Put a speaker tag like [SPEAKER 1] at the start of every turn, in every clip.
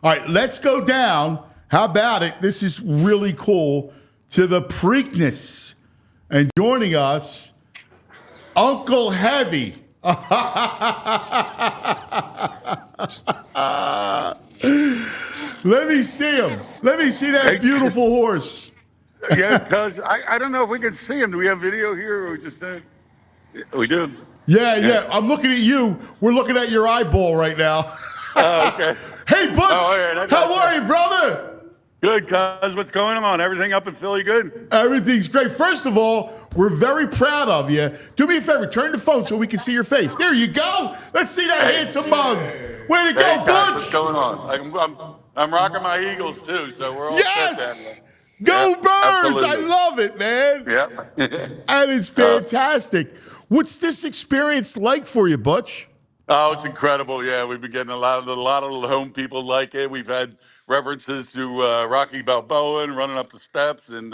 [SPEAKER 1] All right, let's go down. How about it? This is really cool. To the Preakness. And joining us, Uncle Heavy. Let me see him. Let me see that beautiful horse.
[SPEAKER 2] Yeah, because I don't know if we can see him. Do we have video here or we just we do?
[SPEAKER 1] Yeah. I'm looking at you. We're looking at your eyeball right now.
[SPEAKER 2] Oh, okay.
[SPEAKER 1] Hey, Butch. How are you, brother?
[SPEAKER 2] Good, cuz. What's going on? Everything up in Philly good?
[SPEAKER 1] Everything's great. First of all, we're very proud of you. Do me a favor. Turn the phone so we can see your face. There you go. Let's see that handsome mug. Way to go, Butch.
[SPEAKER 2] What's going on? I'm rocking my Eagles, too, so we're all
[SPEAKER 1] yes! Go Birds! Absolutely. I love it, man.
[SPEAKER 2] Yeah.
[SPEAKER 1] That is fantastic. What's this experience like for you, Butch?
[SPEAKER 2] Oh, it's incredible. Yeah, we've been getting a lot of the home people like it. We've had references to Rocky Balboa and running up the steps, and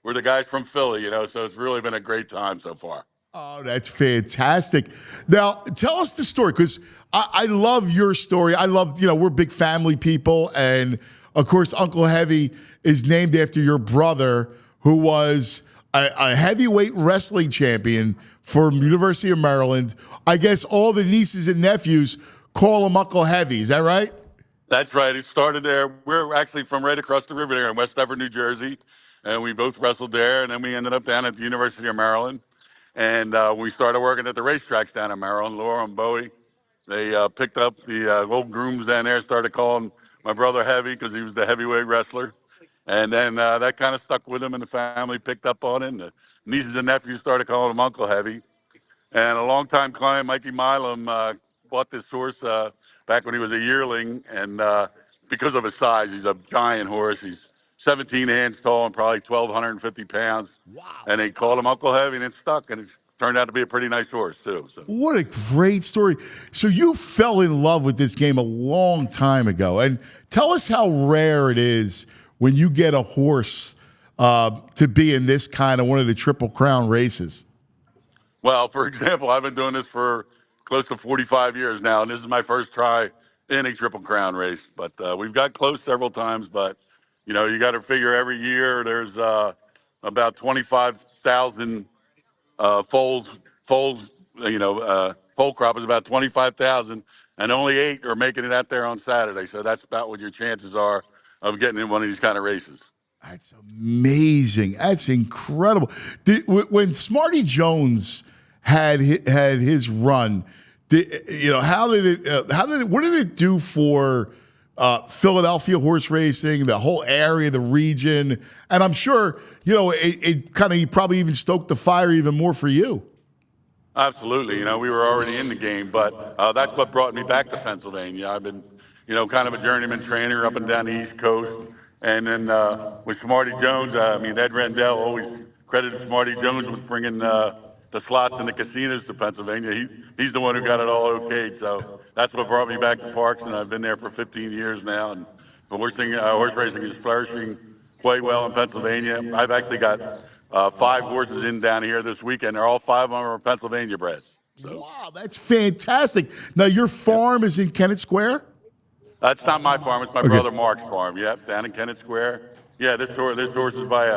[SPEAKER 2] we're the guys from Philly, so it's really been a great time so far.
[SPEAKER 1] Oh, that's fantastic. Now, tell us the story, because I love your story. I love, we're big family people, and of course, Uncle Heavy is named after your brother, who was a heavyweight wrestling champion for University of Maryland. I guess all the nieces and nephews call him Uncle Heavy. Is that right?
[SPEAKER 2] That's right. It started there. We're actually from right across the river there in West Effort, New Jersey, and we both wrestled there, and then we ended up down at the University of Maryland, and we started working at the racetracks down in Maryland, Laura and Bowie. They picked up the old grooms down there, started calling my brother Heavy because he was the heavyweight wrestler. And then that kind of stuck with him, and the family picked up on it. And the nieces and nephews started calling him Uncle Heavy. And a longtime client, Mikey Milam, bought this horse back when he was a yearling. And because of his size, he's a giant horse. He's 17 hands tall and probably 1,250 pounds.
[SPEAKER 1] Wow.
[SPEAKER 2] And they called him Uncle Heavy, and it stuck. And it's turned out to be a pretty nice horse, too. So.
[SPEAKER 1] What a great story. So you fell in love with this game a long time ago. And tell us how rare it is when you get a horse to be in this kind of one of the Triple Crown races.
[SPEAKER 2] Well, for example, I've been doing this for close to 45 years now, and this is my first try in a Triple Crown race. But we've got close several times, but, you got to figure every year there's about 25,000 foals, foal crop is about 25,000, and only 8 are making it out there on Saturday. So that's about what your chances are of getting in one of these kind of races.
[SPEAKER 1] That's amazing. That's incredible. When Smarty Jones had his run, what did it do for Philadelphia horse racing, the whole area, the region? And I'm sure, it kind of probably even stoked the fire even more for you.
[SPEAKER 2] Absolutely. We were already in the game, but that's what brought me back to Pennsylvania. I've been, kind of a journeyman trainer up and down the East Coast. And then with Smarty Jones, Ed Rendell always credited Smarty Jones with bringing the slots and the casinos to Pennsylvania. He's the one who got it all okayed. So that's what brought me back to Parks, and I've been there for 15 years now. And horse racing is flourishing quite well in Pennsylvania. I've actually got 5 horses in down here this weekend. They're all 5 of them are Pennsylvania breds. So.
[SPEAKER 1] Wow, that's fantastic. Now, your farm is in Kennett Square?
[SPEAKER 2] That's not my farm. It's my brother Mark's farm. Yep, down in Kennett Square. Yeah, this horse is by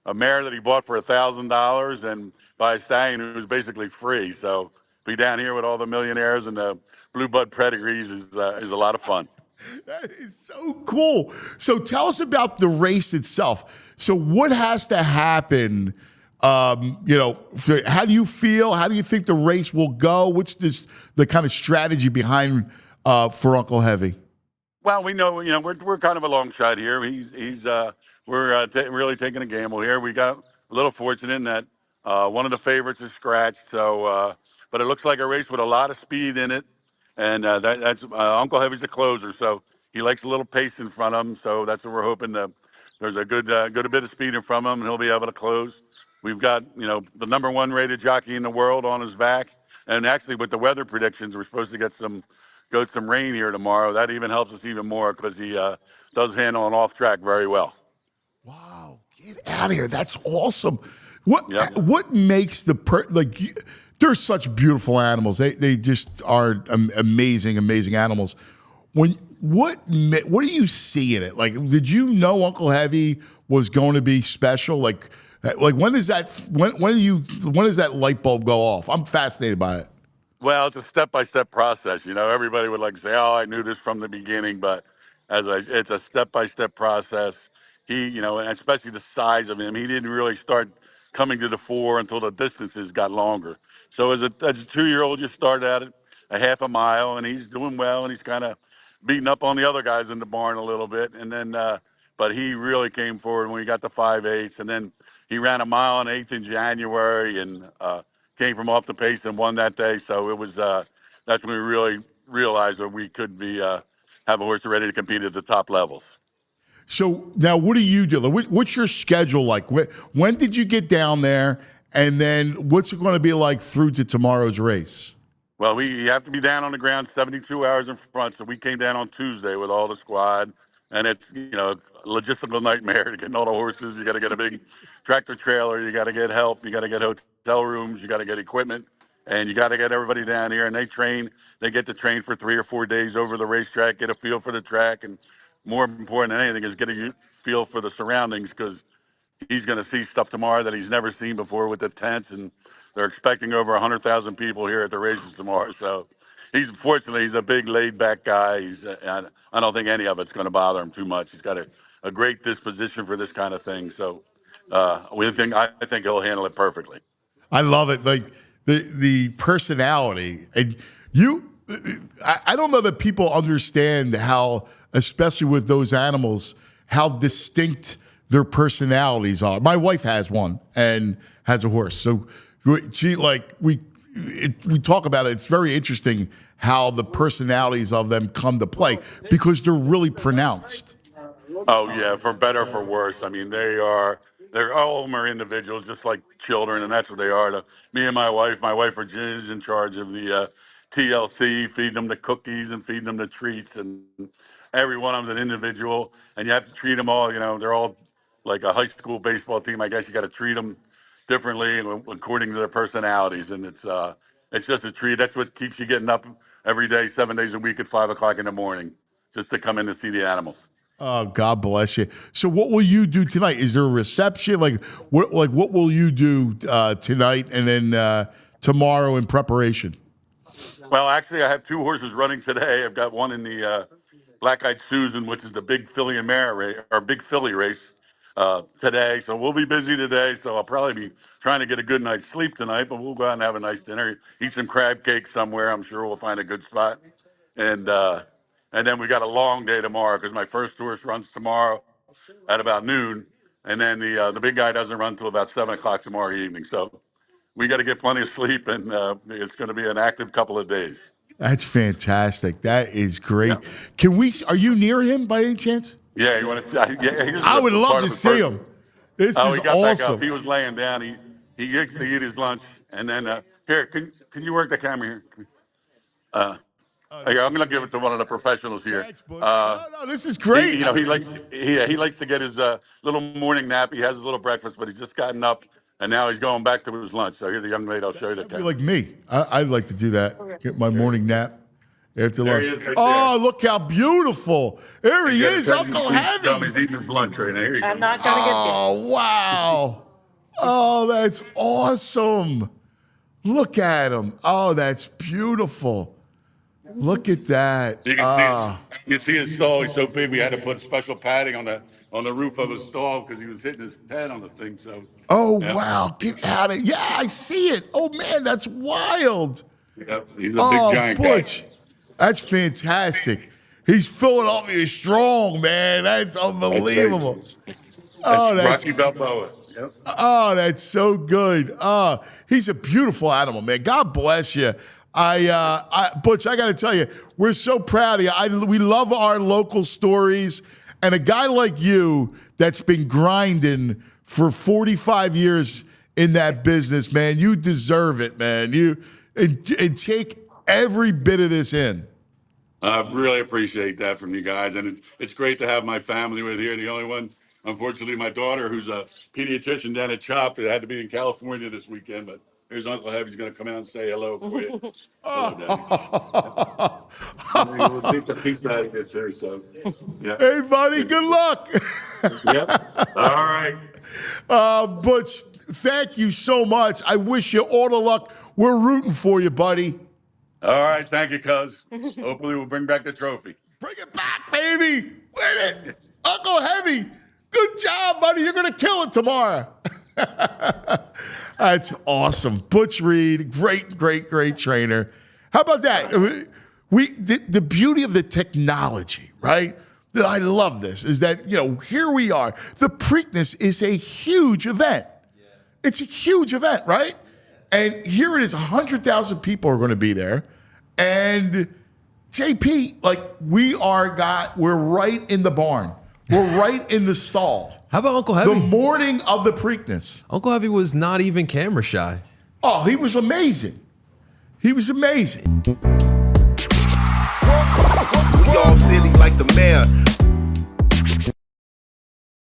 [SPEAKER 2] a mare that he bought for $1,000 and by a stallion who was basically free. So be down here with all the millionaires and the blue bud pedigrees is a lot of fun.
[SPEAKER 1] That is so cool. So tell us about the race itself. So what has to happen? How do you feel? How do you think the race will go? What's the kind of strategy behind for Uncle Heavy?
[SPEAKER 2] Well, we know, we're kind of a long shot here. We're really taking a gamble here. We got a little fortunate in that one of the favorites is scratched. So, but it looks like a race with a lot of speed in it, and that's Uncle Heavy's the closer, so he likes a little pace in front of him. So that's what we're hoping. There's a good bit of speed in front of him, and he'll be able to close. We've got the #1 rated jockey in the world on his back, and actually with the weather predictions, we're supposed to get some rain here tomorrow. That even helps us even more because he does handle an off track very well.
[SPEAKER 1] Wow, get out of here. That's awesome. What makes they're such beautiful animals. They just are amazing animals. when what do you see in it? Like, did you know Uncle Heavy was going to be special? Like when does that light bulb go off? I'm fascinated by it.
[SPEAKER 2] Well, it's a step-by-step process. Everybody would like to say, "Oh, I knew this from the beginning," but it's a step-by-step process. And especially the size of him, he didn't really start coming to the fore until the distances got longer. So as a 2-year-old, you start at it a half a mile, and he's doing well, and he's kind of beating up on the other guys in the barn a little bit, and then. But he really came forward when he got the 5/8, and then he ran a mile and eighth in January, and came from off the pace and won that day. So it was that's when we really realized that we could be have a horse ready to compete at the top levels.
[SPEAKER 1] So now, what do you do? What's your schedule like? When did you get down there, and then what's it going to be like through to tomorrow's race?
[SPEAKER 2] Well, we have to be down on the ground 72 hours in front. So we came down on Tuesday with all the squad, and it's a logistical nightmare to get all the horses. You got to get a big tractor trailer. You got to get help. You got to get hotel rooms. You got to get equipment, and you got to get everybody down here. And they train. They get to train for 3 or 4 days over the racetrack, get a feel for the track, and more important than anything is getting a feel for the surroundings because he's going to see stuff tomorrow that he's never seen before with the tents, and they're expecting over 100,000 people here at the races tomorrow. So he's a big laid back guy. I don't think any of it's going to bother him too much. He's got a great disposition for this kind of thing. So I think he'll handle it perfectly.
[SPEAKER 1] I love it. Like the personality, and you. I don't know that people understand how, especially with those animals, how distinct their personalities are. My wife has one and has a horse, so we talk about it. It's very interesting how the personalities of them come to play because they're really pronounced.
[SPEAKER 2] Oh yeah, for better or for worse. I mean, they're all of them are individuals, just like children, and that's what they are. Me and my wife is in charge of the TLC, feeding them the cookies and feeding them the treats, and every one of them's an individual, and you have to treat them all. They're all like a high school baseball team. I guess you got to treat them differently according to their personalities, and it's just a treat. That's what keeps you getting up every day, 7 days a week at 5 o'clock in the morning, just to come in to see the animals.
[SPEAKER 1] Oh, God bless you. So, what will you do tonight? Is there a reception? What will you do tonight and then tomorrow in preparation?
[SPEAKER 2] Well, actually, I have 2 horses running today. I've got one in the Black Eyed Susan, which is the big filly and mare race, or big filly race today. So we'll be busy today. So I'll probably be trying to get a good night's sleep tonight. But we'll go out and have a nice dinner, eat some crab cake somewhere. I'm sure we'll find a good spot, and uh, and then we got a long day tomorrow because my first horse runs tomorrow at about noon, and then the big guy doesn't run till about 7 o'clock tomorrow evening. So we got to get plenty of sleep, and it's going to be an active couple of days.
[SPEAKER 1] That's fantastic. That is great.
[SPEAKER 2] Yeah.
[SPEAKER 1] Are you near him by any chance?
[SPEAKER 2] Yeah, you want to? Yeah,
[SPEAKER 1] I would love to see him. This is
[SPEAKER 2] he got
[SPEAKER 1] awesome.
[SPEAKER 2] back up. He was laying down. He gets to eat his lunch, and then here, can you work the camera here? Here, I'm going to give it to one of the professionals here.
[SPEAKER 1] No, this is great.
[SPEAKER 2] He likes to get his little morning nap. He has his little breakfast, but he's just gotten up, and now he's going back to his lunch. So here's the young lady. I'll show you the camera.
[SPEAKER 1] Like me, I'd like to do that. Get my morning nap after lunch.
[SPEAKER 2] He is right
[SPEAKER 1] oh,
[SPEAKER 2] there.
[SPEAKER 1] Look how beautiful! There he is, Uncle Heavy.
[SPEAKER 2] He's eating his lunch right now. Here you go.
[SPEAKER 3] I'm not going to get you.
[SPEAKER 1] Oh, wow. Oh, that's awesome. Look at him. Oh, that's beautiful. Look at that.
[SPEAKER 2] You see his stall. He's so big. We had to put special padding on the roof of his stall because he was hitting his head on the thing. So.
[SPEAKER 1] Oh, yeah. Wow. Get out of it. Yeah, I see it. Oh, man, that's wild.
[SPEAKER 2] Yep. He's a big giant
[SPEAKER 1] Butch.
[SPEAKER 2] guy.
[SPEAKER 1] That's fantastic. He's Philadelphia strong, man. That's unbelievable.
[SPEAKER 2] That's Rocky Balboa. Yep.
[SPEAKER 1] Oh, that's so good. He's a beautiful animal, man. God bless you. Butch, I got to tell you, we're so proud of you. We love our local stories, and a guy like you that's been grinding for 45 years in that business, man. You deserve it, man. And take every bit of this in.
[SPEAKER 2] I really appreciate that from you guys, and it's great to have my family with here. The only one, unfortunately, my daughter, who's a pediatrician down at CHOP, had to be in California this weekend, but Here's Uncle Heavy's going to come out and say hello for you. Hello, Daddy. We'll take the piece out of this here, so. Yeah.
[SPEAKER 1] Hey, buddy, good luck.
[SPEAKER 2] Yep. All right.
[SPEAKER 1] Butch, thank you so much. I wish you all the luck. We're rooting for you, buddy.
[SPEAKER 2] All right. Thank you, cuz. Hopefully we'll bring back the trophy.
[SPEAKER 1] Bring it back, baby. Win it. Uncle Heavy, good job, buddy. You're going to kill it tomorrow. That's awesome. Butch Reid, great trainer. How about that? The beauty of the technology, right? I love this, is that, here we are. The Preakness is a huge event. Yeah. It's a huge event, right? Yeah. And here it is, 100,000 people are going to be there. And JP, we're right in the barn. We're right in the stall.
[SPEAKER 3] How about Uncle Heavy?
[SPEAKER 1] The morning of the Preakness.
[SPEAKER 3] Uncle Heavy was not even camera shy.
[SPEAKER 1] Oh, he was amazing. He was amazing.
[SPEAKER 4] We all silly like the mayor.